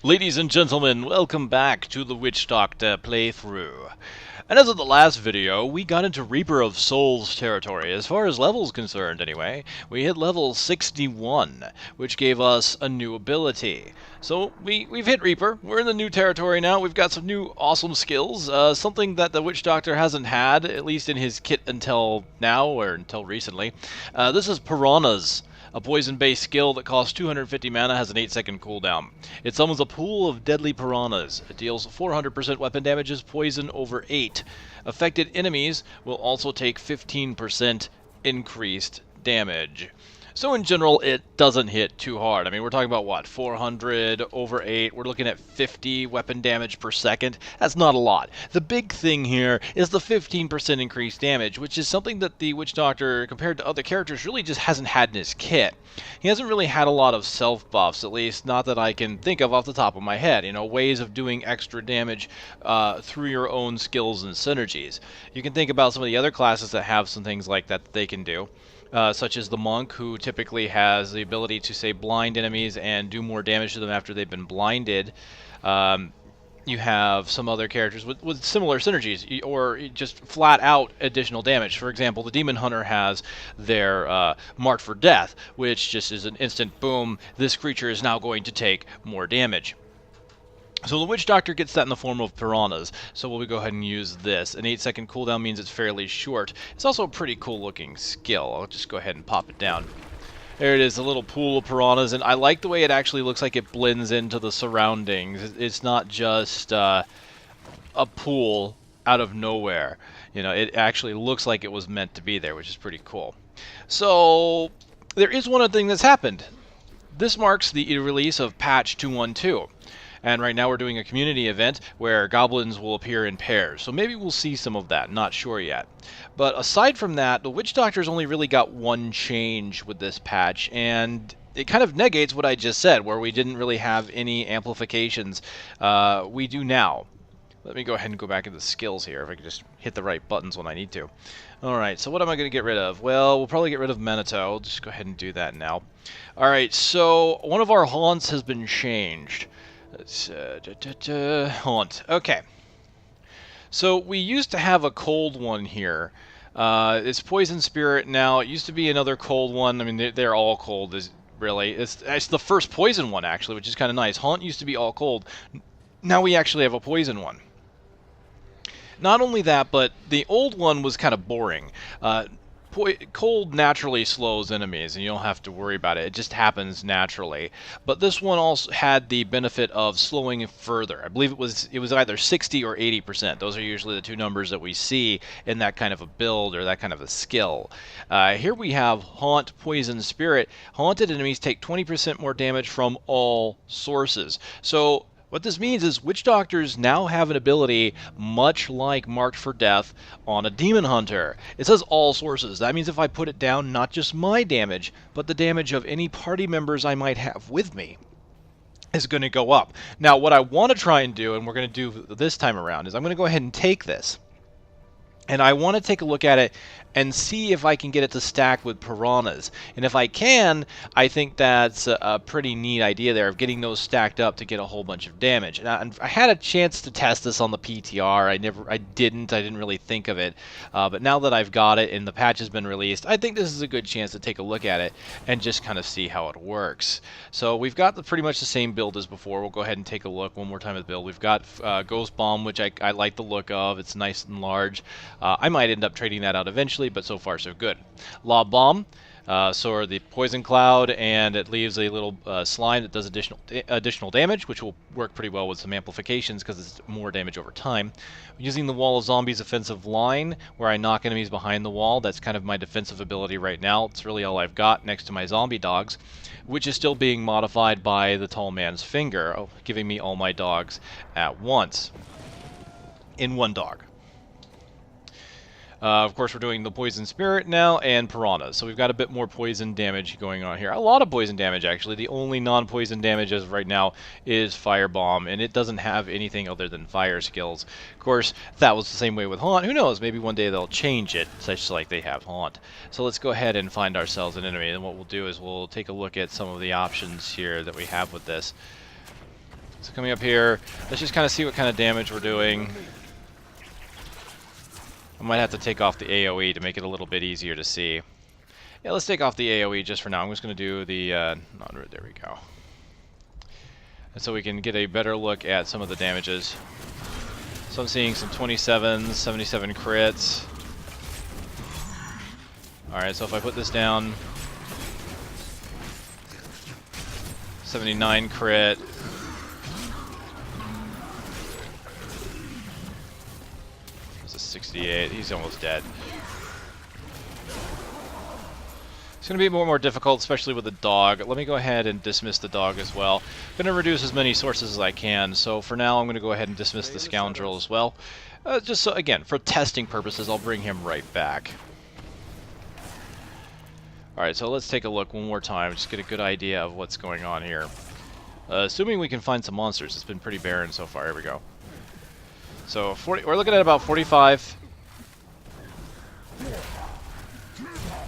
Ladies and gentlemen, welcome back to the Witch Doctor playthrough. And as of the last video, we got into Reaper of Souls territory, as far as levels concerned anyway. We hit level 61, which gave us a new ability. So we've hit Reaper, we're in the new territory now, we've got some new awesome skills, something that the Witch Doctor hasn't had, at least in his kit until now, or until recently. This is Piranhas. A poison-based skill that costs 250 mana, has an 8-second cooldown. It summons a pool of deadly piranhas. It deals 400% weapon damages, poison over 8. Affected enemies will also take 15% increased damage. So in general, it doesn't hit too hard. I mean, we're talking about, what, 400 over 8? We're looking at 50 weapon damage per second. That's not a lot. The big thing here is the 15% increased damage, which is something that the Witch Doctor, compared to other characters, really just hasn't had in his kit. He hasn't really had a lot of self-buffs, at least not that I can think of off the top of my head. You know, ways of doing extra damage through your own skills and synergies. You can think about some of the other classes that have some things like that they can do. Such as the monk, who typically has the ability to, say, blind enemies and do more damage to them after they've been blinded. You have some other characters with similar synergies, or just flat out additional damage. For example, the Demon Hunter has their Marked for Death, which just is an instant boom, this creature is now going to take more damage. So the Witch Doctor gets that in the form of piranhas, so we'll go ahead and use this. An 8-second cooldown means it's fairly short. It's also a pretty cool looking skill. I'll just go ahead and pop it down. There it is, a little pool of piranhas, and I like the way it actually looks like it blends into the surroundings. It's not just a pool out of nowhere. You know, it actually looks like it was meant to be there, which is pretty cool. So there is one other thing that's happened. This marks the release of patch 212. And right now we're doing a community event where goblins will appear in pairs. So maybe we'll see some of that, not sure yet. But aside from that, the Witch Doctor's only really got one change with this patch, and it kind of negates what I just said, where we didn't really have any amplifications. We do now. Let me go ahead and go back into the skills here, if I can just hit the right buttons when I need to. Alright, so what am I going to get rid of? Well, we'll probably get rid of Manito. Just go ahead and do that now. Alright, so one of our haunts has been changed. Let's haunt. Okay. So we used to have a cold one here. It's Poison Spirit now. It used to be another cold one. I mean, they're all cold. Really, it's the first poison one actually, which is kind of nice. Haunt used to be all cold. Now we actually have a poison one. Not only that, but the old one was kind of boring. Cold naturally slows enemies, and you don't have to worry about it. It just happens naturally. But this one also had the benefit of slowing further. I believe it was either 60 or 80%. Those are usually the two numbers that we see in that kind of a build or that kind of a skill. Here we have Haunt, Poison Spirit. Haunted enemies take 20% more damage from all sources. So what this means is Witch Doctors now have an ability much like Marked for Death on a Demon Hunter. It says all sources. That means if I put it down, not just my damage, but the damage of any party members I might have with me is going to go up. Now, what I want to try and do, and we're going to do this time around, is I'm going to go ahead and take this. And I want to take a look at it and see if I can get it to stack with piranhas. And if I can, I think that's a pretty neat idea there of getting those stacked up to get a whole bunch of damage. And I had a chance to test this on the PTR. I didn't really think of it. But now that I've got it and the patch has been released, I think this is a good chance to take a look at it and just kind of see how it works. So we've got pretty much the same build as before. We'll go ahead and take a look one more time at the build. We've got Ghost Bomb, which I like the look of. It's nice and large. I might end up trading that out eventually, but so far so good. Lob Bomb, so the Poison Cloud, and it leaves a little slime that does additional damage, which will work pretty well with some amplifications because it's more damage over time. Using the Wall of Zombies offensive line, where I knock enemies behind the wall. That's kind of my defensive ability right now. It's really all I've got next to my zombie dogs, which is still being modified by the Tall Man's Finger, giving me all my dogs at once in one dog. Of course, we're doing the Poison Spirit now and Piranhas, so we've got a bit more poison damage going on here. A lot of poison damage, actually. The only non-poison damage as of right now is Firebomb, and it doesn't have anything other than fire skills. Of course, that was the same way with Haunt. Who knows? Maybe one day they'll change it, such like they have Haunt. So let's go ahead and find ourselves an enemy, and what we'll do is we'll take a look at some of the options here that we have with this. So coming up here, let's just kind of see what kind of damage we're doing. I might have to take off the AoE to make it a little bit easier to see. Yeah, let's take off the AoE just for now. I'm just going to do the... there we go. And so we can get a better look at some of the damages. So I'm seeing some 27s, 77 crits. Alright, so if I put this down... 79 crit. This is 68. He's almost dead. It's going to be more difficult, especially with the dog. Let me go ahead and dismiss the dog as well. I'm going to reduce as many sources as I can, so for now I'm going to go ahead and dismiss the Scoundrel as well. Just so, again, for testing purposes, I'll bring him right back. Alright, so let's take a look one more time, just get a good idea of what's going on here. Assuming we can find some monsters, it's been pretty barren so far. Here we go. So, we're looking at about 45...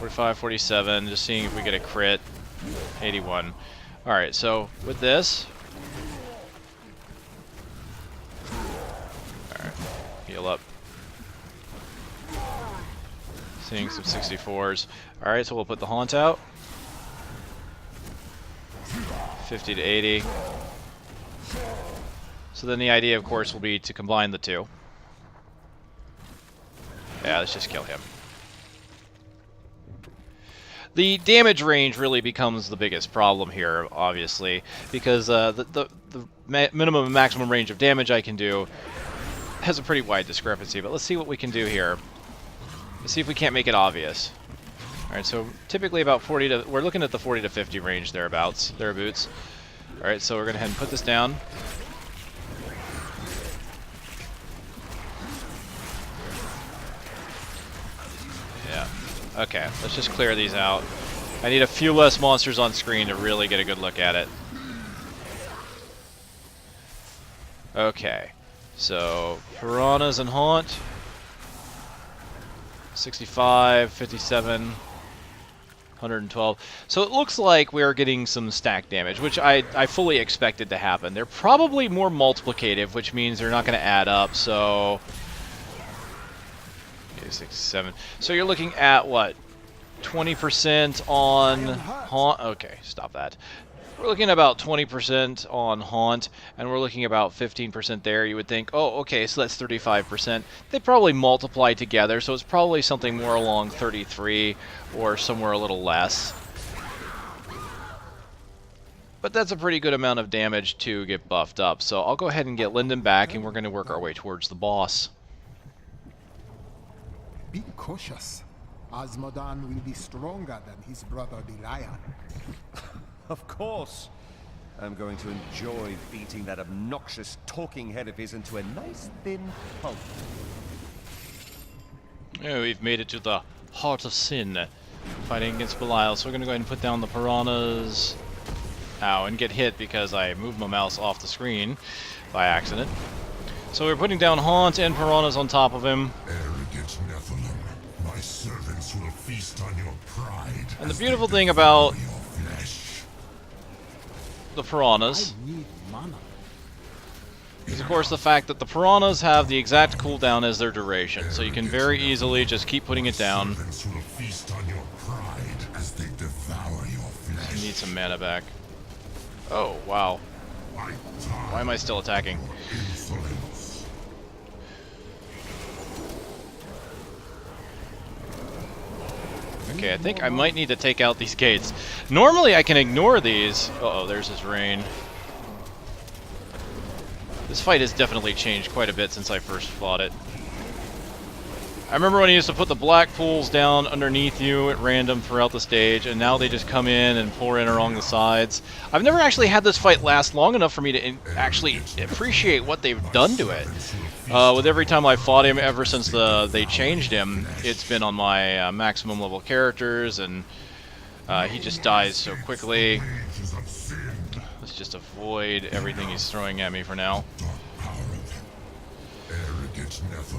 45, 47, just seeing if we get a crit. 81. Alright, so with this... Alright, heal up. Seeing some 64s. Alright, so we'll put the Haunt out. 50 to 80. So then the idea, of course, will be to combine the two. Yeah, let's just kill him. The damage range really becomes the biggest problem here, obviously, because the minimum and maximum range of damage I can do has a pretty wide discrepancy. But let's see what we can do here. Let's see if we can't make it obvious. Alright, so typically about 40 to... We're looking at the 40 to 50 range thereabouts. Alright, so we're going to head and put this down. Yeah. Okay, let's just clear these out. I need a few less monsters on screen to really get a good look at it. Okay, so Piranhas and Haunt. 65, 57, 112. So it looks like we're getting some stack damage, which I fully expected to happen. They're probably more multiplicative, which means they're not going to add up, so... 67. So you're looking at, what, 20% on Haunt? Okay, stop that. We're looking at about 20% on Haunt, and we're looking about 15% there. You would think, oh, okay, so that's 35%. They probably multiply together, so it's probably something more along 33 or somewhere a little less. But that's a pretty good amount of damage to get buffed up. So I'll go ahead and get Lyndon back, and we're going to work our way towards the boss. Be cautious. Azmodan will be stronger than his brother the lion. Of course. I'm going to enjoy beating that obnoxious talking head of his into a nice thin pulp. Yeah, we've made it to the heart of sin, fighting against Belial. So we're going to go ahead and put down the Piranhas. Ow, and get hit because I moved my mouse off the screen by accident. So we're putting down Haunt and Piranhas on top of him. Arrogant Nephilim, my servants will feast on your pride. And the beautiful thing about the Piranhas is, of course, the fact that the Piranhas have the exact cooldown as their duration, so you can very easily just keep putting it down. I need some mana back. Oh, wow. Why am I still attacking? Okay, I think I might need to take out these gates. Normally I can ignore these. Uh-oh, there's his rain. This fight has definitely changed quite a bit since I first fought it. I remember when he used to put the black pools down underneath you at random throughout the stage, and now they just come in and pour in along the sides. I've never actually had this fight last long enough for me to actually appreciate what they've done to it. With every time I fought him ever since they changed him, it's been on my maximum level characters, and he just dies so quickly. Let's just avoid everything he's throwing at me for now.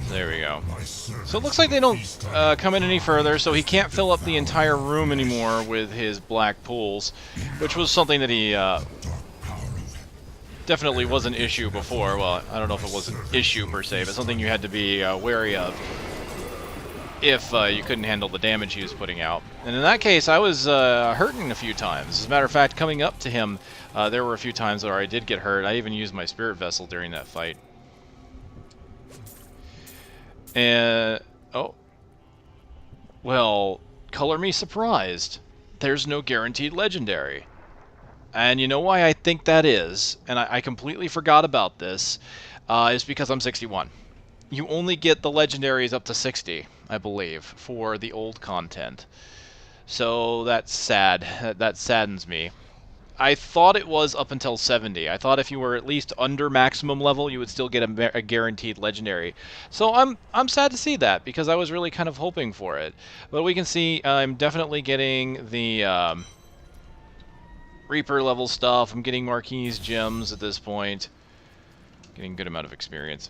There we go. So it looks like they don't come in any further, so he can't fill up the entire room anymore with his black pools, which was something that he definitely was an issue before. Well, I don't know if it was an issue per se, but something you had to be wary of if you couldn't handle the damage he was putting out. And in that case, I was hurting a few times. As a matter of fact, coming up to him, there were a few times where I did get hurt. I even used my spirit vessel during that fight. And oh, well, color me surprised. There's no guaranteed legendary. And you know why I think that is, and I completely forgot about this, is because I'm 61. You only get the legendaries up to 60, I believe, for the old content. So that's sad. That saddens me. I thought it was up until 70. I thought if you were at least under maximum level, you would still get a guaranteed legendary. So I'm sad to see that, because I was really kind of hoping for it. But we can see I'm definitely getting the Reaper level stuff. I'm getting Marquise gems at this point. Getting a good amount of experience.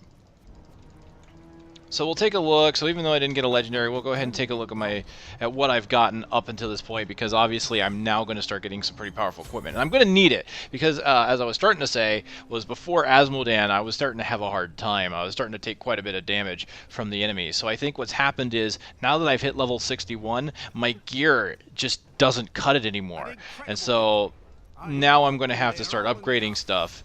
So we'll take a look. So even though I didn't get a legendary, we'll go ahead and take a look at what I've gotten up until this point, because obviously I'm now going to start getting some pretty powerful equipment. And I'm going to need it, because as I was starting to say, was before Azmodan, I was starting to have a hard time. I was starting to take quite a bit of damage from the enemies. So I think what's happened is, now that I've hit level 61, my gear just doesn't cut it anymore. And so now I'm going to have to start upgrading stuff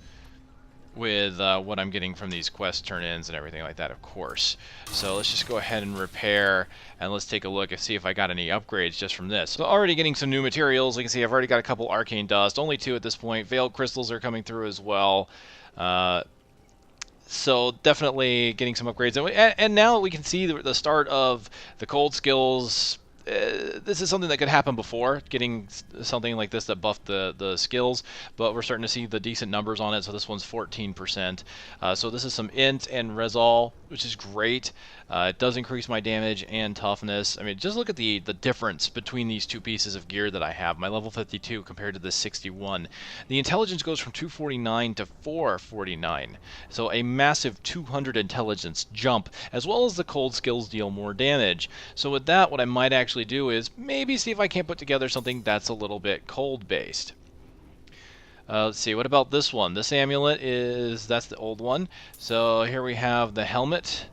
with what I'm getting from these quest turn-ins and everything like that, of course. So let's just go ahead and repair, and let's take a look and see if I got any upgrades just from this. So already getting some new materials. You can see I've already got a couple arcane dust, only 2 at this point. Veiled crystals are coming through as well. So definitely getting some upgrades. And now we can see the start of the cold skills. This is something that could happen before, getting something like this that buffed the skills, but we're starting to see the decent numbers on it. So this one's 14%. So this is some int and resol, which is great. It does increase my damage and toughness. I mean, just look at the difference between these 2 pieces of gear that I have. My level 52 compared to the 61. The intelligence goes from 249 to 449. So a massive 200 intelligence jump, as well as the cold skills deal more damage. So with that, what I might actually do is maybe see if I can't put together something that's a little bit cold based. Let's see, what about this one? This amulet that's the old one. So here we have the helmet,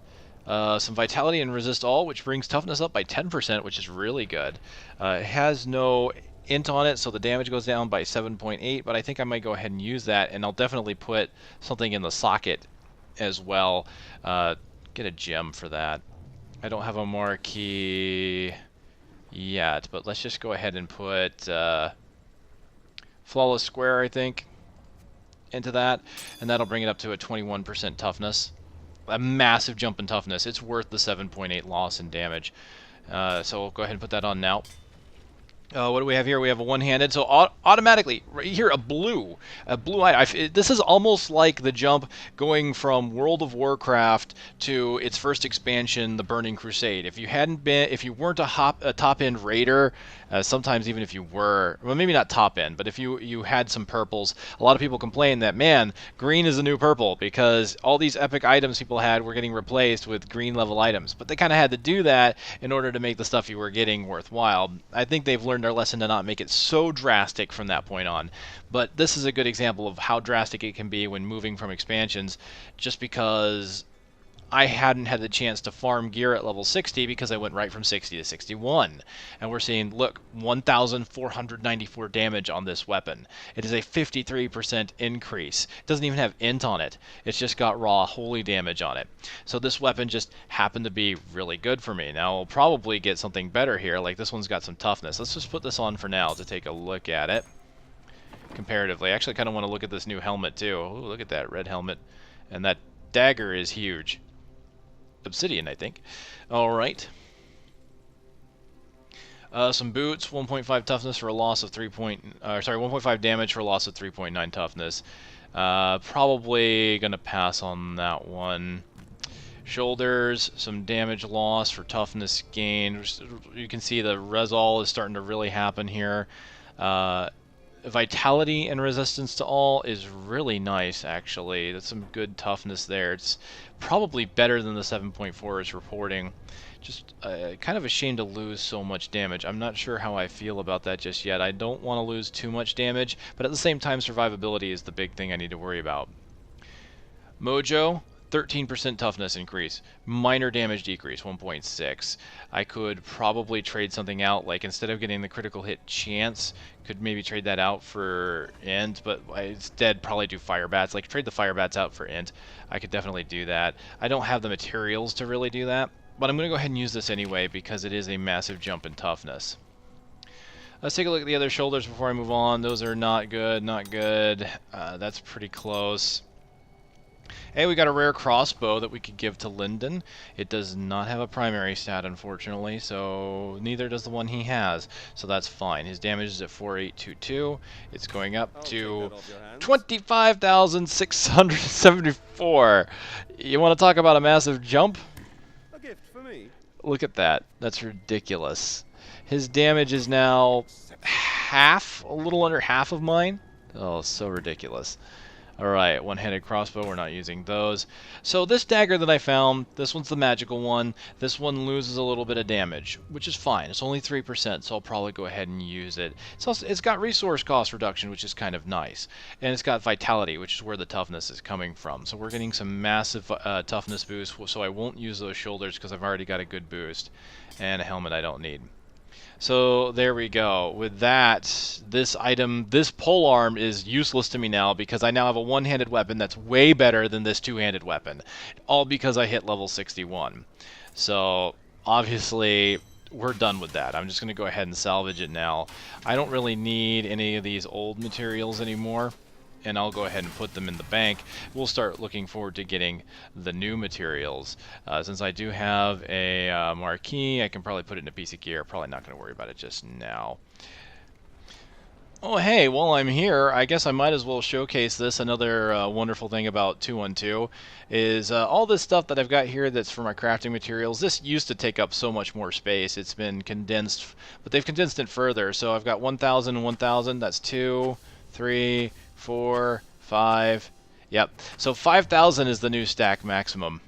some vitality and resist all, which brings toughness up by 10%, which is really good. It has no int on it, so the damage goes down by 7.8, but I think I might go ahead and use that, and I'll definitely put something in the socket as well. Get a gem for that. I don't have a marquee yet, but let's just go ahead and put Flawless Square, I think, into that, and that'll bring it up to a 21% toughness. A massive jump in toughness. It's worth the 7.8 loss in damage. So we'll go ahead and put that on now. What do we have here? We have a one-handed. So automatically, right here, a blue eye. This is almost like the jump going from World of Warcraft to its first expansion, the Burning Crusade. If you weren't a top-end raider, sometimes even if you were, well, maybe not top-end, but if you had some purples, a lot of people complain that, man, green is the new purple, because all these epic items people had were getting replaced with green-level items. But they kind of had to do that in order to make the stuff you were getting worthwhile. I think they've learned their lesson to not make it so drastic from that point on. But this is a good example of how drastic it can be when moving from expansions, just because I hadn't had the chance to farm gear at level 60 because I went right from 60 to 61. And we're seeing, look, 1,494 damage on this weapon. It is a 53% increase. It doesn't even have int on it. It's just got raw holy damage on it. So this weapon just happened to be really good for me. Now I'll probably get something better here, like this one's got some toughness. Let's just put this on for now to take a look at it comparatively. I actually kind of want to look at this new helmet too. Ooh, look at that red helmet. And that dagger is huge. Obsidian, I think. Alright. Some boots, 1.5 toughness for a loss of 1.5 damage for a loss of 3.9 toughness. Probably gonna pass on that one. Shoulders, some damage loss for toughness gain. You can see the resol is starting to really happen here. Vitality and resistance to all is really nice, actually. That's some good toughness there. It's probably better than the 7.4 is reporting. Just kind of a shame to lose so much damage. I'm not sure how I feel about that just yet. I don't want to lose too much damage, but at the same time, survivability is the big thing I need to worry about. Mojo, 13% toughness increase. Minor damage decrease, 1.6. I could probably trade something out, like instead of getting the critical hit chance, could maybe trade that out for Int, but I instead probably do Fire Bats. Like, trade the Fire Bats out for Int. I could definitely do that. I don't have the materials to really do that, but I'm going to go ahead and use this anyway because it is a massive jump in toughness. Let's take a look at the other shoulders before I move on. Those are not good, not good. That's pretty close. Hey, we got a rare crossbow that we could give to Lyndon. It does not have a primary stat, unfortunately, so neither does the one he has. So that's fine. His damage is at 4822. It's going up to 25,674. You want to talk about a massive jump? A gift for me. Look at that. That's ridiculous. His damage is now half, a little under half of mine. Oh, so ridiculous. Alright, one-handed crossbow, we're not using those. So this dagger that I found, this one's the magical one. This one loses a little bit of damage, which is fine. It's only 3%, so I'll probably go ahead and use it. It's got resource cost reduction, which is kind of nice. And it's got vitality, which is where the toughness is coming from. So we're getting some massive toughness boost, so I won't use those shoulders because I've already got a good boost. And a helmet I don't need. So there we go. With that, this item, this polearm is useless to me now because I now have a one-handed weapon that's way better than this two-handed weapon. All because I hit level 61. So obviously we're done with that. I'm just going to go ahead and salvage it now. I don't really need any of these old materials anymore, and I'll go ahead and put them in the bank. We'll start looking forward to getting the new materials. Since I do have a marquee, I can probably put it in a piece of gear. Probably not going to worry about it just now. Oh, hey, while I'm here, I guess I might as well showcase this. Another wonderful thing about 212 is all this stuff that I've got here that's for my crafting materials. This used to take up so much more space. It's been condensed, but they've condensed it further. So I've got 1,000 and 1,000. That's 2, 3, 4, 5. Yep. So 5,000 is the new stack maximum.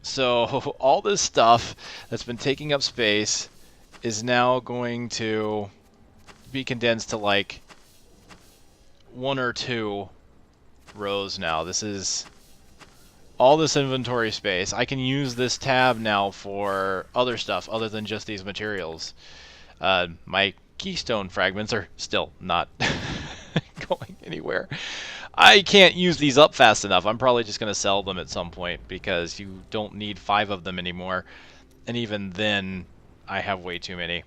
So all this stuff that's been taking up space is now going to be condensed to like 1 or 2 rows now. This is all this inventory space. I can use this tab now for other stuff other than just these materials. My keystone fragments are still not going anywhere. I can't use these up fast enough. I'm probably just going to sell them at some point because you don't need 5 of them anymore. And even then, I have way too many.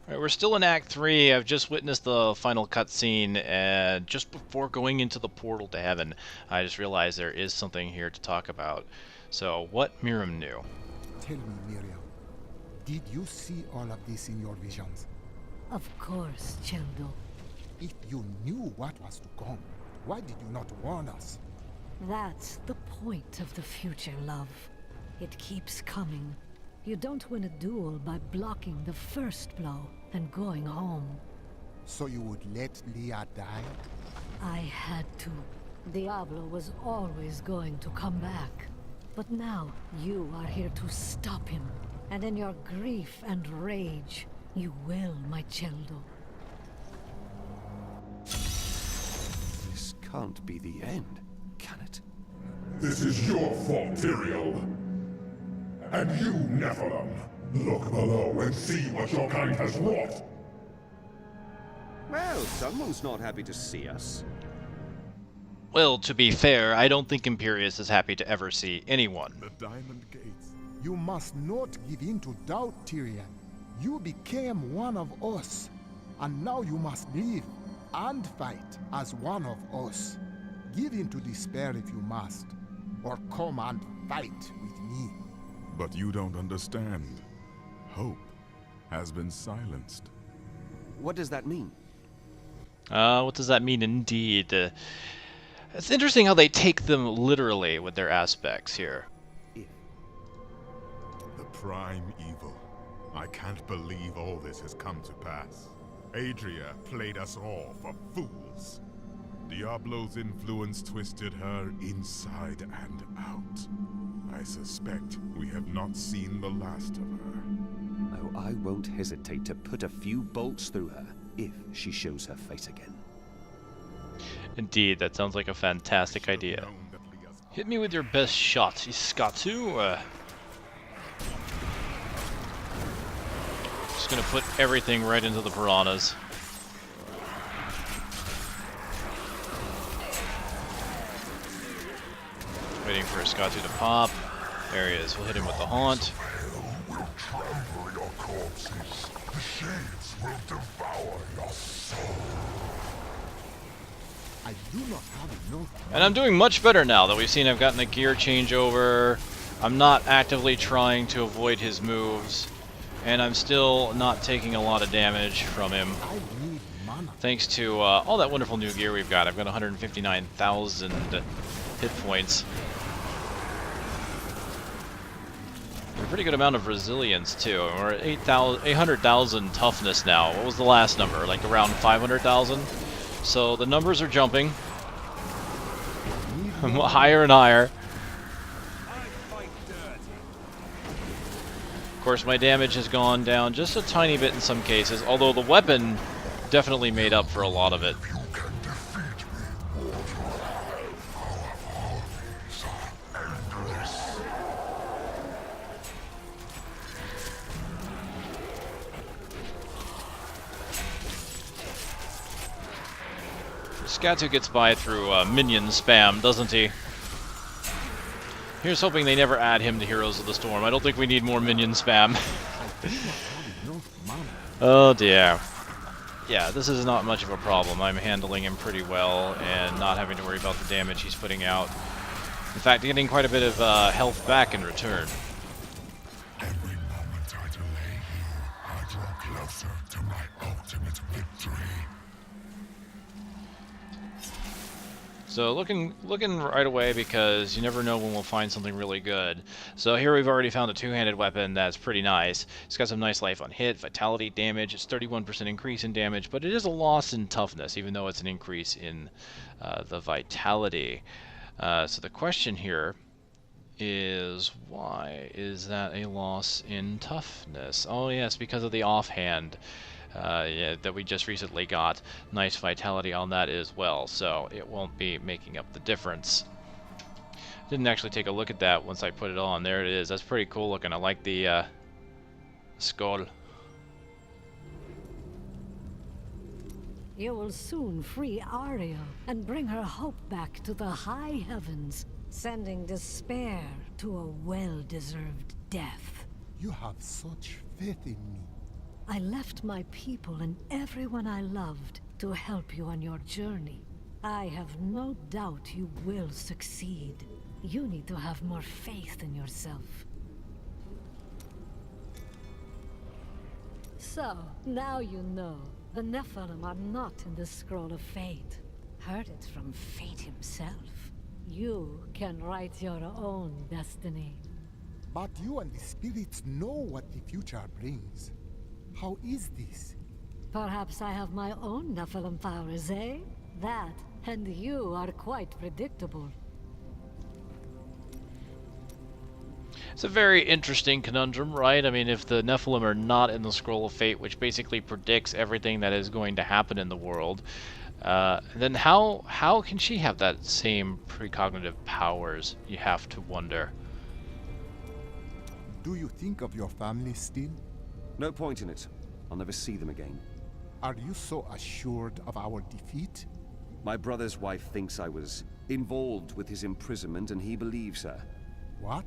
Alright, we're still in Act 3. I've just witnessed the final cutscene, and just before going into the portal to heaven, I just realized there is something here to talk about. So, what Myriam knew. Tell me, Myriam, did you see all of this in your visions? Of course, Cheldo. If you knew what was to come, why did you not warn us? That's the point of the future, love. It keeps coming. You don't win a duel by blocking the first blow and going home. So you would let Leah die? I had to. Diablo was always going to come back. But now, you are here to stop him. And in your grief and rage, you will, my Cheldo. This can't be the end, can it? This is your fault, Tyrael. And you, Nephilim, look below and see what your kind has wrought. Well, someone's not happy to see us. Well, to be fair, I don't think Imperius is happy to ever see anyone. The Diamond Gates. You must not give in to doubt, Tyrion. You became one of us, and now you must live and fight as one of us. Give in to despair if you must, or come and fight with me. But you don't understand. Hope has been silenced. What does that mean? What does that mean indeed? It's interesting how they take them literally with their aspects here. The prime evil. I can't believe all this has come to pass. Adria played us all for fools. Diablo's influence twisted her inside and out. I suspect we have not seen the last of her. Oh, I won't hesitate to put a few bolts through her if she shows her face again. Indeed, that sounds like a fantastic idea. Hit me with your best shot, Iskatu. Just gonna put everything right into the Piranhas. Waiting for Iskatu to pop. There he is. We'll hit him with the haunt. Will trample your corpses. The shades will devour your soul. I do not have enough. And I'm doing much better now that we've seen I've gotten a gear changeover. I'm not actively trying to avoid his moves. And I'm still not taking a lot of damage from him. I need mana. Thanks to all that wonderful new gear we've got. I've got 159,000 hit points. A pretty good amount of resilience too. We're at 800,000 toughness now. What was the last number? Like around 500,000? So the numbers are jumping. Higher and higher. Of course, my damage has gone down just a tiny bit in some cases, although the weapon definitely made up for a lot of it. You can defeat me, mortal. Our armies are endless. Iskatu gets by through minion spam, doesn't he? Here's hoping they never add him to Heroes of the Storm. I don't think we need more minion spam. Oh dear. Yeah, this is not much of a problem. I'm handling him pretty well and not having to worry about the damage he's putting out. In fact, getting quite a bit of health back in return. Every moment I delay here, I draw closer to my ultimate victory. So looking right away, because you never know when we'll find something really good. So here we've already found a two-handed weapon that's pretty nice. It's got some nice life on hit, vitality, damage. It's 31% increase in damage, but it is a loss in toughness, even though it's an increase in the vitality. So the question here is, why is that a loss in toughness? Oh yes, because of the offhand. Yeah, that we just recently got. Nice vitality on that as well, so it won't be making up the difference. Didn't actually take a look at that once I put it on. There it is. That's pretty cool looking. I like the skull. You will soon free Ariel and bring her hope back to the high heavens, sending despair to a well-deserved death. You have such faith in me. I left my people and everyone I loved to help you on your journey. I have no doubt you will succeed. You need to have more faith in yourself. So, now you know. The Nephilim are not in the Scroll of Fate. Heard it from Fate himself. You can write your own destiny. But you and the spirits know what the future brings. How is this? Perhaps I have my own Nephilim powers, eh? That, and you are quite predictable. It's a very interesting conundrum, right? I mean, if the Nephilim are not in the Scroll of Fate, which basically predicts everything that is going to happen in the world, then how can she have that same precognitive powers? You have to wonder. Do you think of your family still? No point in it. I'll never see them again. Are you so assured of our defeat? My brother's wife thinks I was involved with his imprisonment, and he believes her. What?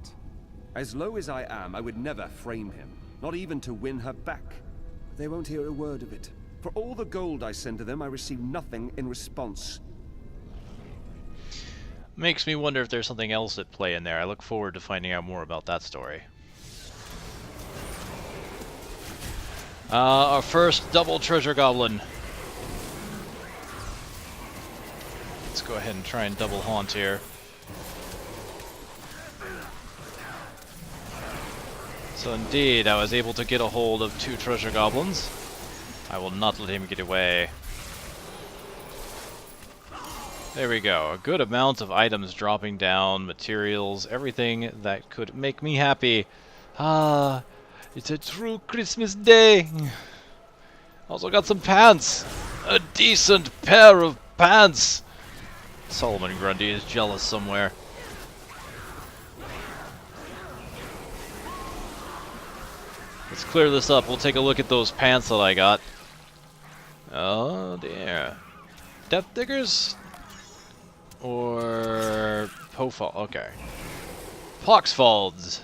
As low as I am, I would never frame him, not even to win her back. But they won't hear a word of it. For all the gold I send to them, I receive nothing in response. Makes me wonder if there's something else at play in there. I look forward to finding out more about that story. Our first double treasure goblin. Let's go ahead and try and double haunt here. So indeed, I was able to get a hold of 2 treasure goblins. I will not let him get away. There we go. A good amount of items dropping down, materials, everything that could make me happy. Ah, it's a true Christmas day. Also got some pants. A decent pair of pants. Solomon Grundy is jealous somewhere. Let's clear this up. We'll take a look at those pants that I got. Oh dear. Death Diggers? Or Pofall? Okay. Poxfolds.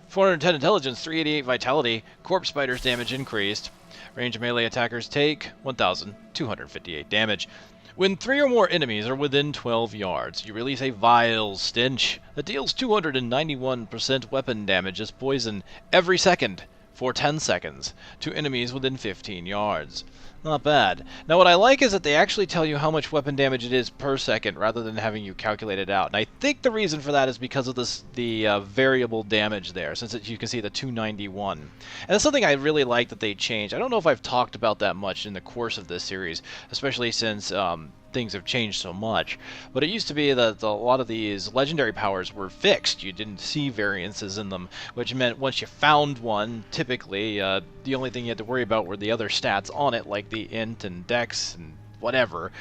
410 intelligence, 388 vitality. Corpse spiders damage increased. Range of melee attackers take 1,258 damage. When 3 or more enemies are within 12 yards, you release a vile stench that deals 291% weapon damage as poison every second for 10 seconds to enemies within 15 yards. Not bad. Now what I like is that they actually tell you how much weapon damage it is per second rather than having you calculate it out. And I think the reason for that is because of the variable damage there, since you can see the 291. And that's something I really like that they changed. I don't know if I've talked about that much in the course of this series, especially since things have changed so much. But it used to be that a lot of these legendary powers were fixed. You didn't see variances in them, which meant once you found one, typically, the only thing you had to worry about were the other stats on it, like the int and dex and whatever.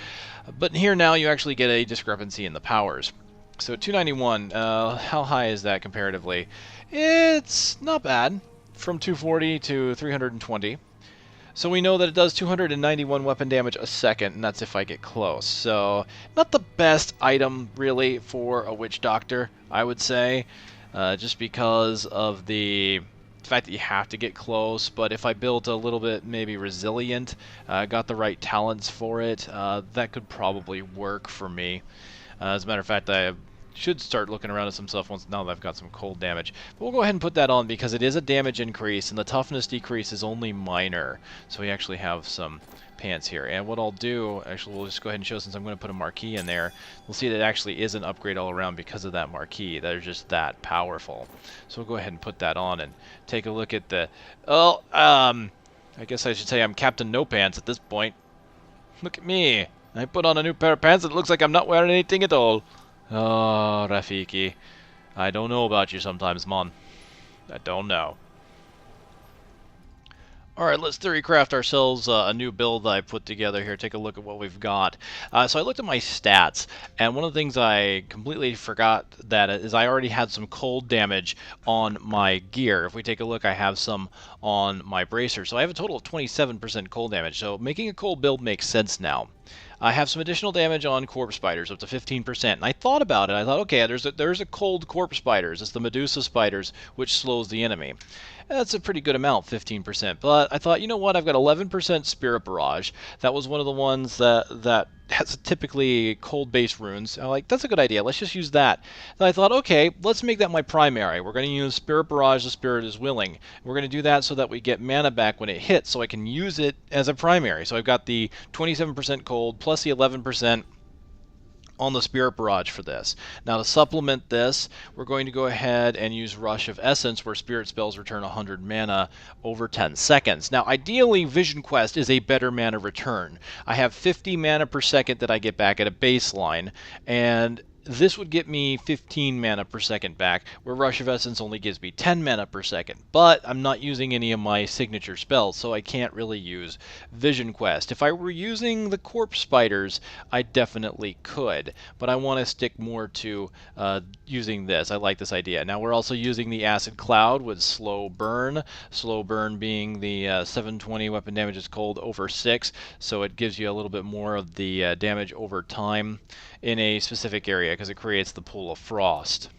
But here now you actually get a discrepancy in the powers. So 291, how high is that comparatively? It's not bad. From 240 to 320. So we know that it does 291 weapon damage a second, and that's if I get close. So, not the best item, really, for a Witch Doctor, I would say. Just because of the fact that you have to get close. But if I built a little bit, maybe resilient, got the right talents for it, that could probably work for me. As a matter of fact, I should start looking around at some stuff once now that I've got some cold damage. But we'll go ahead and put that on because it is a damage increase and the toughness decrease is only minor. So we actually have some pants here. And what I'll do, actually we'll just go ahead and show since I'm going to put a marquee in there. We'll see that it actually is an upgrade all around because of that marquee. That is just that powerful. So we'll go ahead and put that on and take a look at the... Oh, I guess I should say I'm Captain No Pants at this point. Look at me. I put on a new pair of pants and it looks like I'm not wearing anything at all. Oh, Rafiki. I don't know about you sometimes, Mon. I don't know. Alright, let's theory craft ourselves a new build that I put together here. Take a look at what we've got. So I looked at my stats, and one of the things I completely forgot that is I already had some cold damage on my gear. If we take a look, I have some on my bracer. So I have a total of 27% cold damage. So making a cold build makes sense now. I have some additional damage on corpse spiders, up to 15%. And I thought about it. I thought, okay, there's a cold corpse spiders. It's the Medusa spiders, which slows the enemy. That's a pretty good amount, 15%. But I thought, you know what? I've got 11% Spirit Barrage. That was one of the ones that has typically cold-based runes. I'm like, that's a good idea. Let's just use that. Then I thought, okay, let's make that my primary. We're going to use Spirit Barrage, the Spirit is Willing. We're going to do that so that we get mana back when it hits, so I can use it as a primary. So I've got the 27% cold plus the 11% on the Spirit Barrage for this. Now to supplement this, we're going to go ahead and use Rush of Essence, where Spirit Spells return 100 mana over 10 seconds. Now ideally, Vision Quest is a better mana return. I have 50 mana per second that I get back at a baseline, and this would get me 15 mana per second back, where Rush of Essence only gives me 10 mana per second. But I'm not using any of my signature spells, so I can't really use Vision Quest. If I were using the Corpse Spiders, I definitely could, but I want to stick more to using this. I like this idea. Now we're also using the Acid Cloud with Slow Burn. Slow Burn being the 720 weapon damage is cold over 6, so it gives you a little bit more of the damage over time in a specific area because it creates the pool of frost.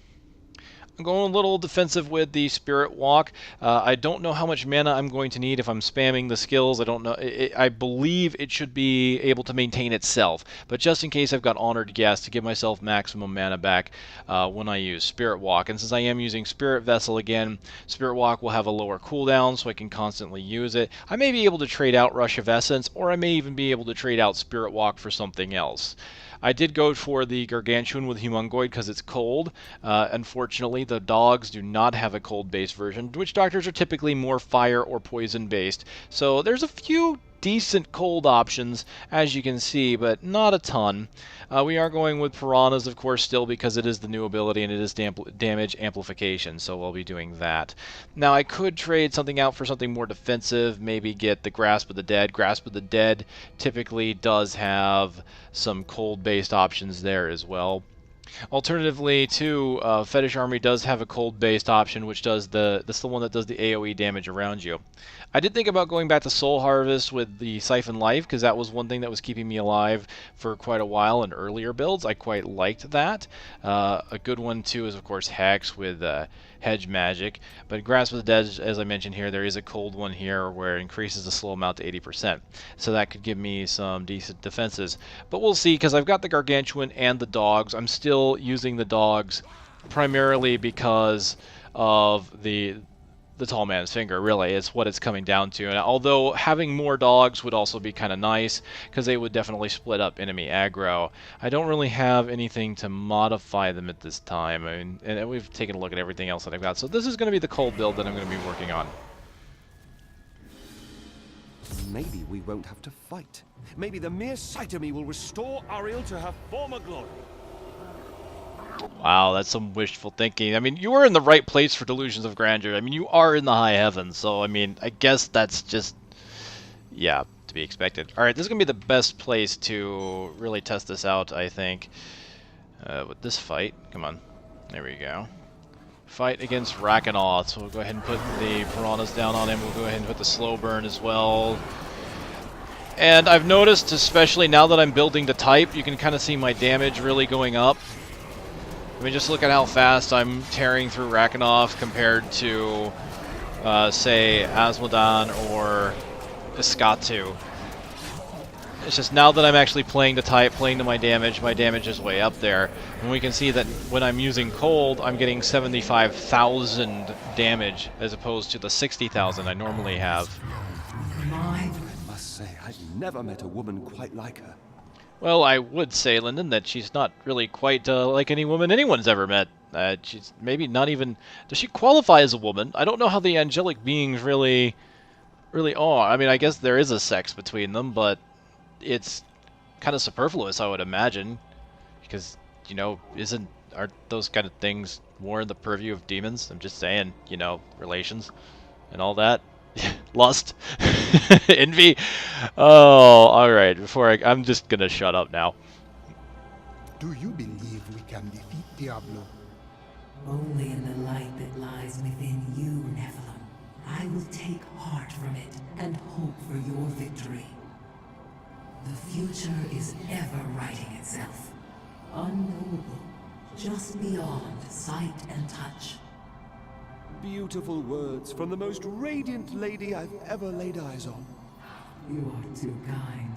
I'm going a little defensive with the Spirit Walk. I don't know how much mana I'm going to need if I'm spamming the skills. I don't know. I believe it should be able to maintain itself, but just in case, I've got Honored Guest to give myself maximum mana back when I use Spirit Walk. And since I am using Spirit Vessel again, Spirit Walk will have a lower cooldown, so I can constantly use it. I may be able to trade out Rush of Essence, or I may even be able to trade out Spirit Walk for something else. I did go for the Gargantuan with Humungoid because it's cold. Unfortunately, the dogs do not have a cold-based version. Witch Doctors are typically more fire or poison-based. So there's a few decent cold options, as you can see, but not a ton. We are going with Piranhas, of course, still because it is the new ability and it is damage amplification, so we'll be doing that. Now, I could trade something out for something more defensive, maybe get the Grasp of the Dead. Grasp of the Dead typically does have some cold-based options there as well. Alternatively, too, Fetish Army does have a cold-based option, which does that's the one that does the AoE damage around you. I did think about going back to Soul Harvest with the Siphon Life, because that was one thing that was keeping me alive for quite a while in earlier builds. I quite liked that. A good one, too, is, of course, Hex with Hedge Magic. But Grasp of the Dead, as I mentioned here, there is a cold one here where it increases the slow amount to 80%. So that could give me some decent defenses. But we'll see, because I've got the Gargantuan and the dogs. I'm still using the dogs primarily because of the Tall Man's Finger, really. It's what it's coming down to. And although having more dogs would also be kind of nice, because they would definitely split up enemy aggro, I don't really have anything to modify them at this time. I mean, and we've taken a look at everything else that I've got. So this is going to be the cold build that I'm going to be working on. Maybe we won't have to fight. Maybe the mere sight of me will restore Ariel to her former glory. Wow, that's some wishful thinking. I mean, you were in the right place for Delusions of Grandeur. I mean, you are in the high heavens, so, I mean, I guess that's just, yeah, to be expected. Alright, this is going to be the best place to really test this out, I think, with this fight. Come on. There we go. Fight against Rakanoth. So we'll go ahead and put the Piranhas down on him. We'll go ahead and put the slow burn as well. And I've noticed, especially now that I'm building the type, you can kind of see my damage really going up. I mean, just look at how fast I'm tearing through Rakanoth compared to, say, Azmodan or Iskatu. It's just now that I'm actually playing the type, playing to my damage is way up there. And we can see that when I'm using cold, I'm getting 75,000 damage as opposed to the 60,000 I normally have. I must say, I've never met a woman quite like her. Well, I would say, Lyndon, that she's not really quite like any woman anyone's ever met. She's maybe not even... Does she qualify as a woman? I don't know how the angelic beings really are. I mean, I guess there is a sex between them, but it's kind of superfluous, I would imagine. Because, you know, aren't those kind of things more in the purview of demons? I'm just saying, you know, relations and all that. Lust. Envy. Oh, alright. I'm just gonna shut up now. Do you believe we can defeat Diablo? Only in the light that lies within you, Nephilim. I will take heart from it and hope for your victory. The future is ever writing itself. Unknowable, just beyond sight and touch. Beautiful words from the most radiant lady I've ever laid eyes on. You are too kind.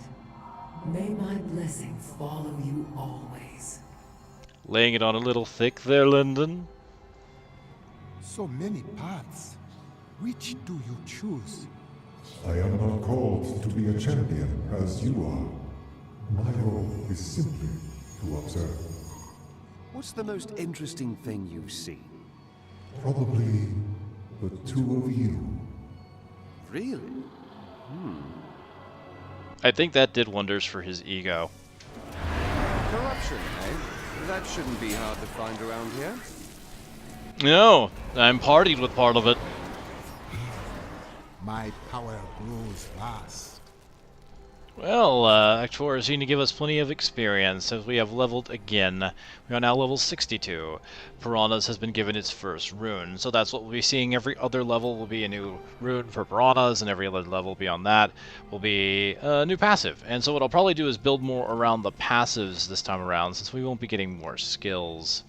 May my blessings follow you always. Laying it on a little thick there, Lyndon. So many paths. Which do you choose? I am not called to be a champion as you are. My role is simply to observe. What's the most interesting thing you've seen? Probably the two of you. Really? I think that did wonders for his ego. Corruption, eh? That shouldn't be hard to find around here. No, I'm partied with part of it. My power grows fast. Well, Act 4 is seen to give us plenty of experience, as we have leveled again. We are now level 62. Piranhas has been given its first rune, so that's what we'll be seeing. Every other level will be a new rune for Piranhas, and every other level beyond that will be a new passive. And so what I'll probably do is build more around the passives this time around, since we won't be getting more skills.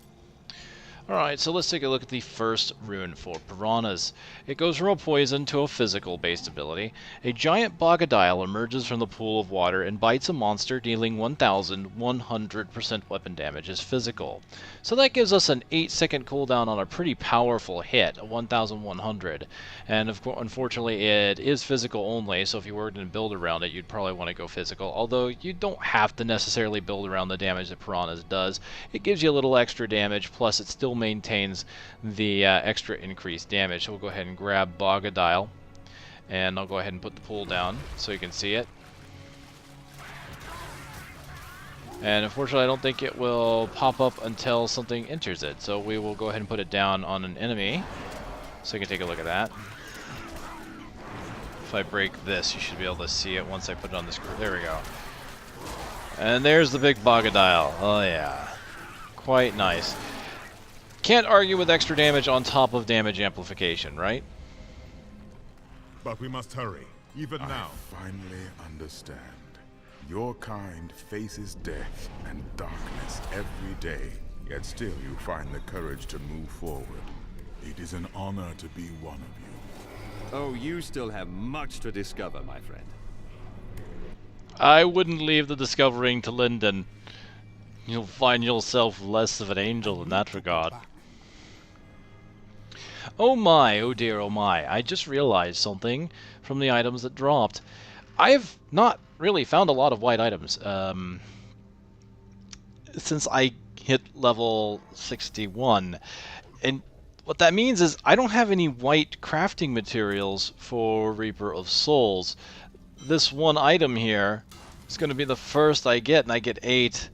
Alright, so let's take a look at the first rune for Piranhas. It goes from a poison to a physical-based ability. A giant Bogadile emerges from the pool of water and bites a monster, dealing 1,100% weapon damage as physical. So that gives us an 8-second cooldown on a pretty powerful hit, 1,100. And unfortunately it is physical only, so if you were to build around it, you'd probably want to go physical. Although you don't have to necessarily build around the damage that Piranhas does. It gives you a little extra damage, plus it still maintains the extra increased damage. So we'll go ahead and grab Bogadile, and I'll go ahead and put the pool down so you can see it. And unfortunately I don't think it will pop up until something enters it, so we will go ahead and put it down on an enemy so you can take a look at that. If I break this, you should be able to see it once I put it on this. There we go. And there's the big Bogadile. Oh yeah, quite nice. Can't argue with extra damage on top of damage amplification, right? But we must hurry, even now. I finally understand. Your kind faces death and darkness every day, yet still you find the courage to move forward. It is an honor to be one of you. Oh, you still have much to discover, my friend. I wouldn't leave the discovering to Linden. You'll find yourself less of an angel in that regard. Oh my, oh dear, oh my. I just realized something from the items that dropped. I've not really found a lot of white items since I hit level 61. And what that means is I don't have any white crafting materials for Reaper of Souls. This one item here is going to be the first I get, and I get 8.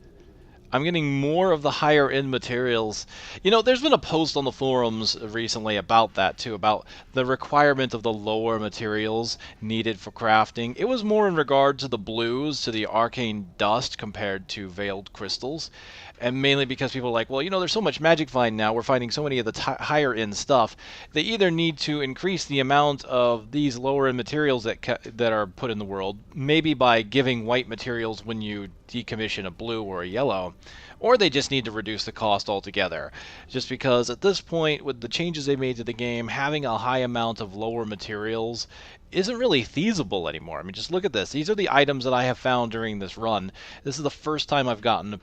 I'm getting more of the higher end materials. You know, there's been a post on the forums recently about that too, about the requirement of the lower materials needed for crafting. It was more in regard to the blues, to the arcane dust compared to veiled crystals. And mainly because people are like, well, you know, there's so much magic find now, we're finding so many of the higher end stuff. They either need to increase the amount of these lower end materials that are put in the world, maybe by giving white materials when you decommission a blue or a yellow, or they just need to reduce the cost altogether. Just because at this point, with the changes they made to the game, having a high amount of lower materials isn't really feasible anymore. I mean, just look at this. These are the items that I have found during this run. This is the first time I've gotten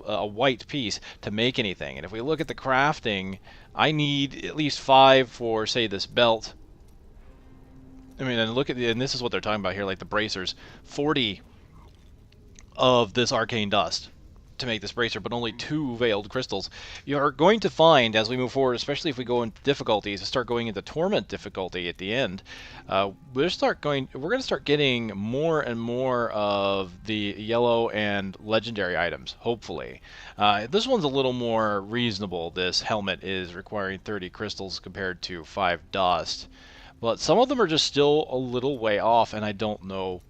a white piece to make anything. And if we look at the crafting, I need at least 5 for, say, this belt. I mean, and look at and this is what they're talking about here, like the bracers. 40 of this arcane dust to make this bracer, but only 2 veiled crystals. You're going to find, as we move forward, especially if we go into difficulties, start going into torment difficulty at the end, we're going to start getting more and more of the yellow and legendary items, hopefully. This one's a little more reasonable. This helmet is requiring 30 crystals compared to 5 dust, but some of them are just still a little way off, and I don't know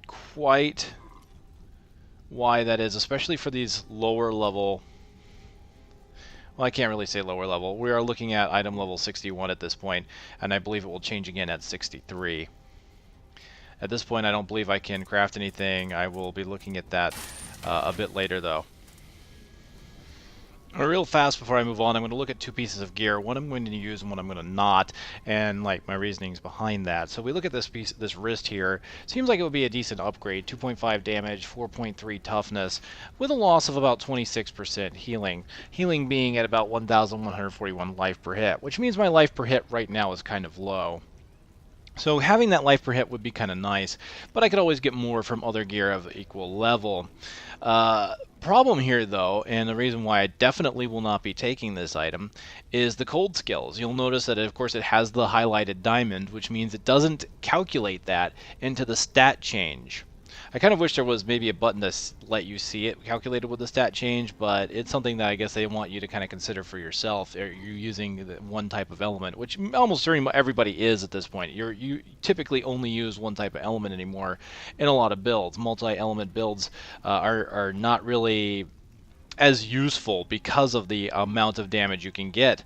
quite why that is, especially for these lower level. Well, I can't really say lower level. We are looking at item level 61 at this point, and I believe it will change again at 63. At this point, I don't believe I can craft anything. I will be looking at that a bit later, though. Real fast before I move on, I'm going to look at 2 pieces of gear. One I'm going to use and one I'm going to not, and like my reasonings behind that. So we look at this piece, this wrist here. Seems like it would be a decent upgrade. 2.5 damage, 4.3 toughness, with a loss of about 26% healing. Healing being at about 1,141 life per hit, which means my life per hit right now is kind of low. So having that life per hit would be kind of nice, but I could always get more from other gear of equal level. Problem here, though, and the reason why I definitely will not be taking this item, is the cold skills. You'll notice that, of course, it has the highlighted diamond, which means it doesn't calculate that into the stat change. I kind of wish there was maybe a button to let you see it calculated with the stat change, but it's something that I guess they want you to kind of consider for yourself. You're using one type of element, which almost everybody is at this point. You typically only use one type of element anymore in a lot of builds. Multi-element builds are not really as useful because of the amount of damage you can get.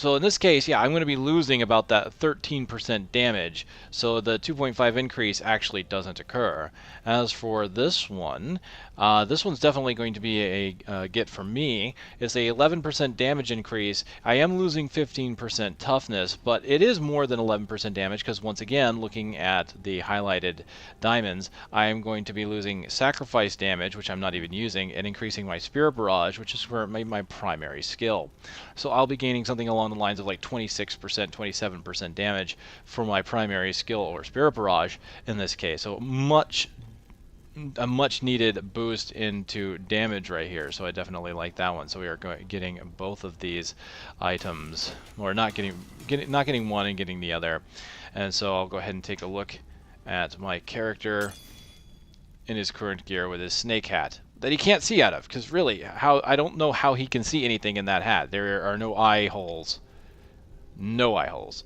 So in this case, yeah, I'm going to be losing about that 13% damage, so the 2.5 increase actually doesn't occur. As for this one's definitely going to be a get for me. It's a 11% damage increase. I am losing 15% toughness, but it is more than 11% damage, because once again, looking at the highlighted diamonds, I am going to be losing sacrifice damage, which I'm not even using, and increasing my spirit barrage, which is for my primary skill. So I'll be gaining something along the lines of like 26%, 27% damage for my primary skill or spirit barrage in this case. So a much needed boost into damage right here. So I definitely like that one. So we are getting both of these items, or not getting one and getting the other. And so I'll go ahead and take a look at my character in his current gear with his snake hat that he can't see out of, because really, I don't know how he can see anything in that hat. There are no eye holes. No eye holes.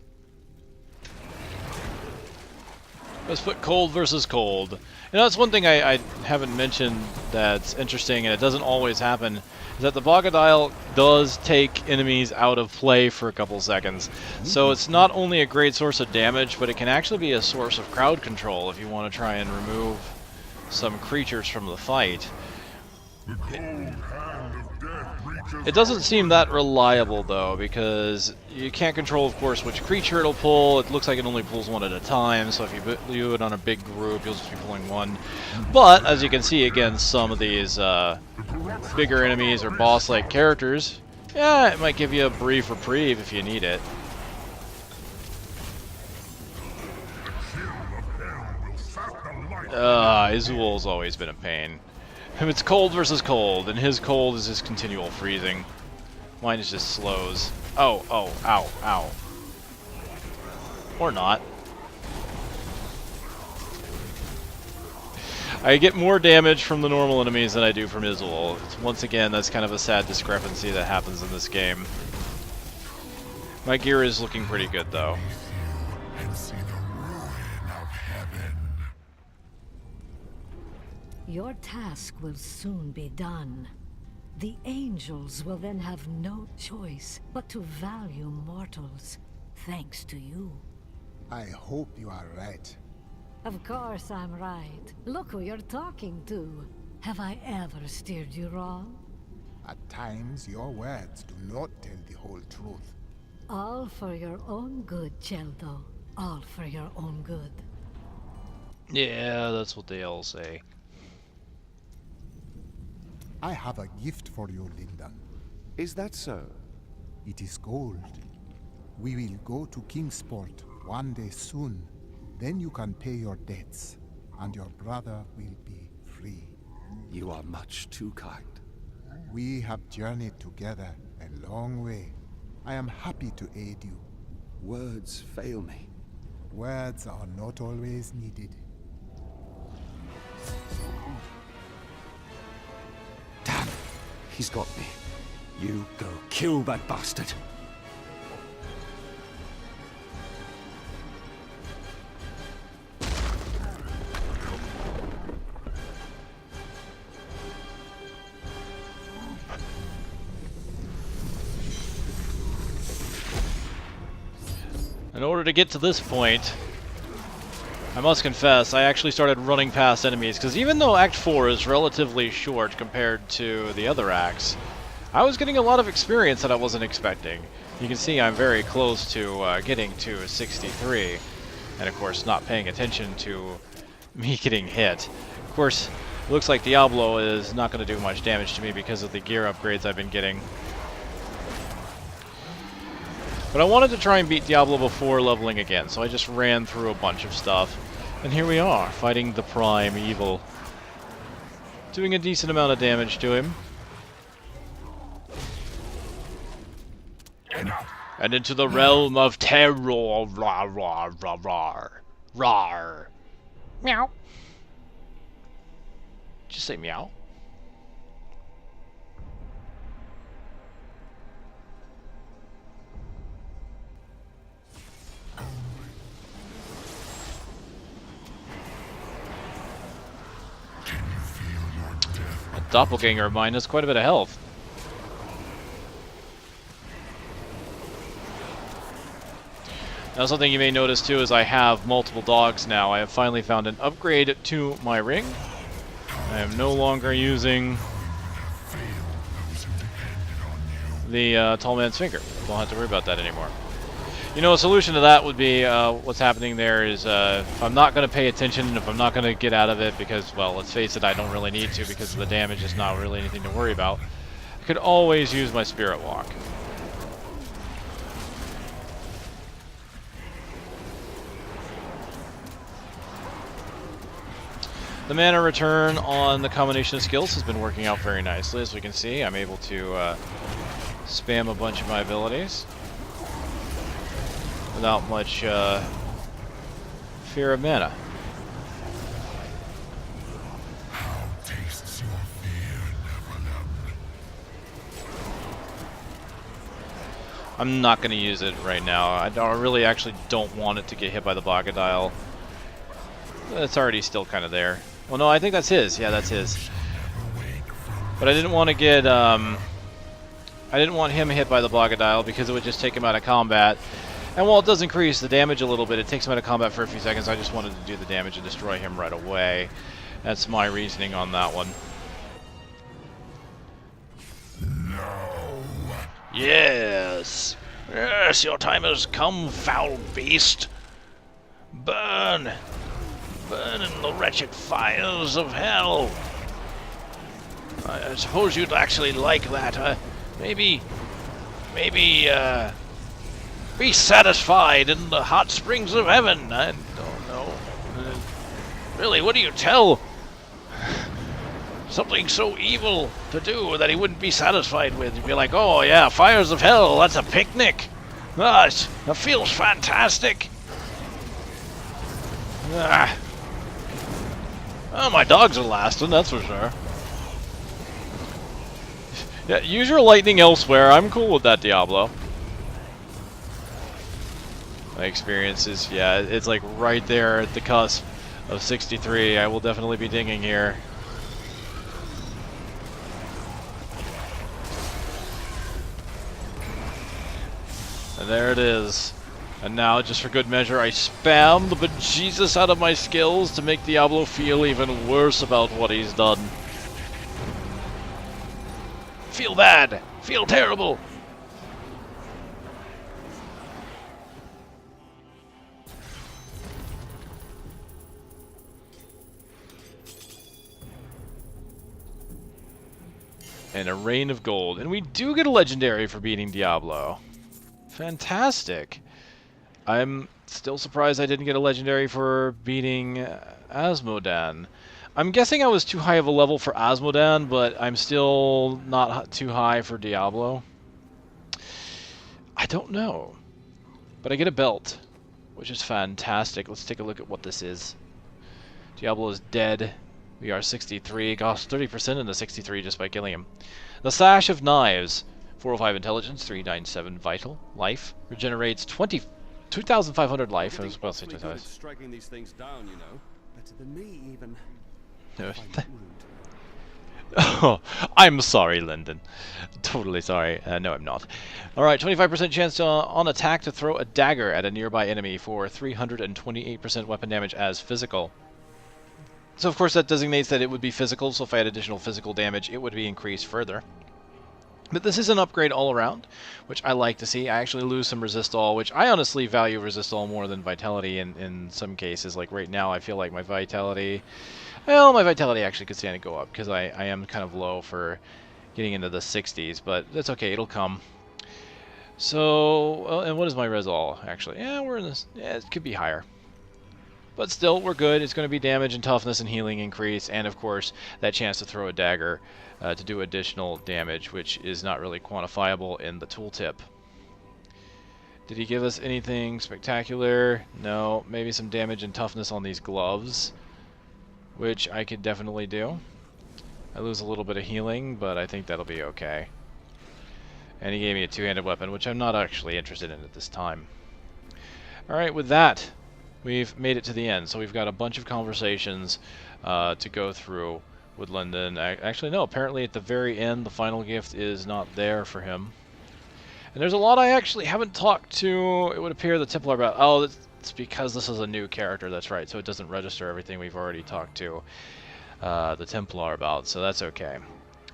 Let's put cold versus cold. You know, that's one thing I haven't mentioned that's interesting, and it doesn't always happen, is that the Bogadile does take enemies out of play for a couple seconds. So it's not only a great source of damage, but it can actually be a source of crowd control if you want to try and remove some creatures from the fight. It doesn't seem that reliable, though, because you can't control, of course, which creature it'll pull. It looks like it only pulls one at a time, so if you do it on a big group, you'll just be pulling one. But, as you can see against some of these bigger enemies or boss-like characters, yeah, it might give you a brief reprieve if you need it. Izual's always been a pain. It's cold versus cold, and his cold is just continual freezing. Mine is just slows. Oh, ow, ow. Or not. I get more damage from the normal enemies than I do from Izual. Once again, that's kind of a sad discrepancy that happens in this game. My gear is looking pretty good, though. Your task will soon be done. The angels will then have no choice but to value mortals, thanks to you. I hope you are right. Of course I'm right. Look who you're talking to. Have I ever steered you wrong? At times, your words do not tell the whole truth. All for your own good, Cheldo. All for your own good. Yeah, that's what they all say. I have a gift for you, Lindan. Is that so? It is gold. We will go to Kingsport one day soon. Then you can pay your debts, and your brother will be free. You are much too kind. We have journeyed together a long way. I am happy to aid you. Words fail me. Words are not always needed. Damn! He's got me. You go kill that bastard. In order to get to this point, I must confess, I actually started running past enemies, because even though Act 4 is relatively short compared to the other acts, I was getting a lot of experience that I wasn't expecting. You can see I'm very close to getting to 63, and of course not paying attention to me getting hit. Of course, it looks like Diablo is not going to do much damage to me because of the gear upgrades I've been getting. But I wanted to try and beat Diablo before leveling again, so I just ran through a bunch of stuff. And here we are, fighting the Prime Evil. Doing a decent amount of damage to him. And into the realm of terror. Rawr, rawr, rawr, rawr. Rawr. Meow. Did you say meow? A doppelganger of mine has quite a bit of health. Now something you may notice too is I have multiple dogs now. I have finally found an upgrade to my ring. I am no longer using the Tall Man's Finger. Don't have to worry about that anymore. You know, a solution to that would be, what's happening there is, if I'm not going to pay attention, and if I'm not going to get out of it, because, well, let's face it, I don't really need to, because the damage is not really anything to worry about, I could always use my Spirit Walk. The mana return on the combination of skills has been working out very nicely. As we can see, I'm able to spam a bunch of my abilities without much fear of mana. I'm not going to use it right now. I really actually don't want it to get hit by the Bogadile. It's already still kind of there. Well, no, I think that's his. Yeah, that's his. But I didn't want to get, I didn't want him hit by the Bogadile because it would just take him out of combat. And while it does increase the damage a little bit, it takes him out of combat for a few seconds. I just wanted to do the damage and destroy him right away. That's my reasoning on that one. No. Yes! Yes, your time has come, foul beast! Burn! Burn in the wretched fires of hell! I suppose you'd actually like that. Maybe, be satisfied in the hot springs of heaven. I don't know. Really, what do you tell something so evil to do that he wouldn't be satisfied with? You'd be like, oh yeah, fires of hell, that's a picnic. Ah, it feels fantastic. Ah. Oh, my dogs are lasting, that's for sure. Yeah, use your lightning elsewhere. I'm cool with that, Diablo. My experiences, yeah, it's like right there at the cusp of 63. I will definitely be dinging here. And there it is. And now, just for good measure, I spam the bejesus out of my skills to make Diablo feel even worse about what he's done. Feel bad! Feel terrible! And a rain of gold. And we do get a legendary for beating Diablo. Fantastic. I'm still surprised I didn't get a legendary for beating Azmodan. I'm guessing I was too high of a level for Azmodan, but I'm still not too high for Diablo. I don't know. But I get a belt, which is fantastic. Let's take a look at what this is. Diablo is dead. We are 63. Cost 30% in the 63 just by killing him. The Sash of Knives. 405 intelligence, 397 vital life. Regenerates 2,500 life. I was about to say striking these things down, you know. Better than me, even. No. Oh, I'm sorry, Lyndon. Totally sorry. No, I'm not. Alright, 25% chance on attack to throw a dagger at a nearby enemy for 328% weapon damage as physical. So, of course, that designates that it would be physical, so if I had additional physical damage, it would be increased further. But this is an upgrade all around, which I like to see. I actually lose some resist all, which I honestly value resist all more than vitality in some cases. Like right now, I feel like my vitality... Well, my vitality actually could stand to go up, because I am kind of low for getting into the 60s, but that's okay, it'll come. So, and what is my res all, actually? Yeah, we're in this... Yeah, it could be higher. But still, we're good. It's going to be damage and toughness and healing increase, and of course, that chance to throw a dagger to do additional damage, which is not really quantifiable in the tooltip. Did he give us anything spectacular? No, maybe some damage and toughness on these gloves, which I could definitely do. I lose a little bit of healing, but I think that'll be okay. And he gave me a two-handed weapon, which I'm not actually interested in at this time. Alright, with that, we've made it to the end. So we've got a bunch of conversations to go through with Lyndon. Actually, no, apparently at the very end, the final gift is not there for him. And there's a lot I actually haven't talked to, it would appear, the Templar about. Oh, it's because this is a new character, that's right, so it doesn't register everything we've already talked to the Templar about, so that's okay.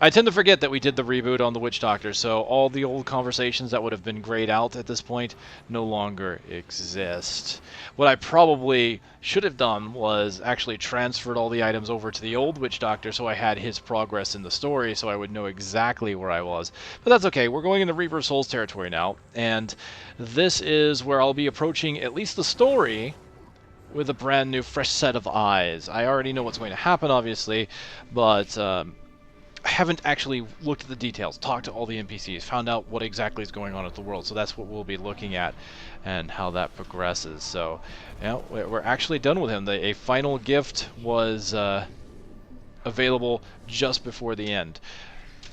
I tend to forget that we did the reboot on the Witch Doctor, so all the old conversations that would have been grayed out at this point no longer exist. What I probably should have done was actually transferred all the items over to the old Witch Doctor so I had his progress in the story so I would know exactly where I was. But that's okay, we're going into Reaper of Souls territory now, and this is where I'll be approaching at least the story with a brand new fresh set of eyes. I already know what's going to happen, obviously, but I haven't actually looked at the details, talked to all the NPCs, found out what exactly is going on with the world, so that's what we'll be looking at and how that progresses. So, yeah, we're actually done with him. A final gift was available just before the end.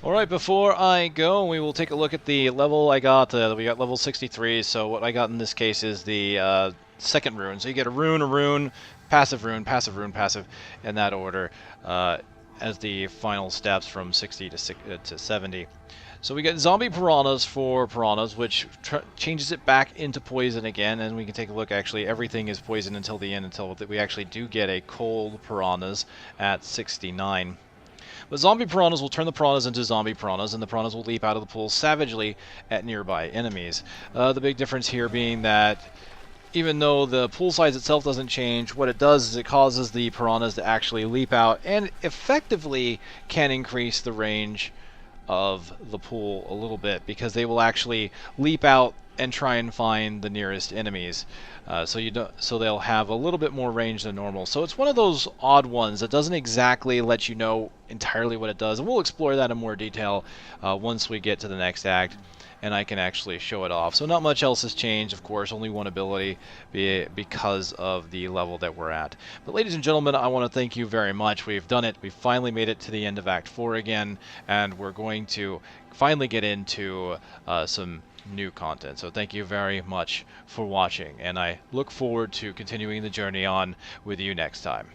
Alright, before I go, we will take a look at the level I got. We got level 63, so what I got in this case is the second rune. So you get a rune, passive rune, passive rune, passive, in that order. As the final steps from 60 to 70. So we get zombie piranhas for piranhas, which changes it back into poison again, and we can take a look. Actually, everything is poison until the end, until we actually do get a cold piranhas at 69. But zombie piranhas will turn the piranhas into zombie piranhas, and the piranhas will leap out of the pool savagely at nearby enemies. The big difference here being that even though the pool size itself doesn't change, what it does is it causes the piranhas to actually leap out and effectively can increase the range of the pool a little bit, because they will actually leap out and try and find the nearest enemies. So they'll have a little bit more range than normal. So it's one of those odd ones that doesn't exactly let you know entirely what it does, and we'll explore that in more detail once we get to the next act and I can actually show it off. So not much else has changed, of course, only one ability because of the level that we're at. But ladies and gentlemen, I want to thank you very much. We've done it. We finally made it to the end of Act 4 again, and we're going to finally get into some new content. So thank you very much for watching, and I look forward to continuing the journey on with you next time.